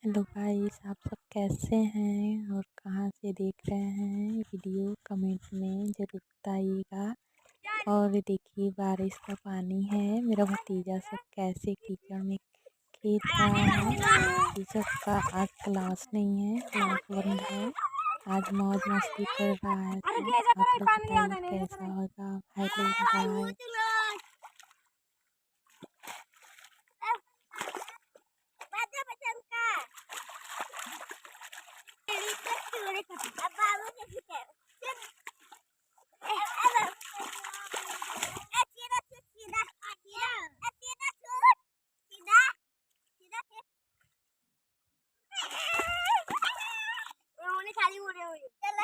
Hello guys, आप सब कैसे हैं और कहाँ से देख रहे हैं वीडियो? कमेंट में ज़रूर बताइएगा। और देखिए बारिश का पानी है, मेरा भतीजा सब कैसे कीचड़ में खेल रहा है। टीचर का आज क्लास नहीं है, क्लास बंद है। आज मौज मस्ती कर रहा है, तो आप लोग बताइए कैसा होगा। Hello bye. खाली हो रहे हो चल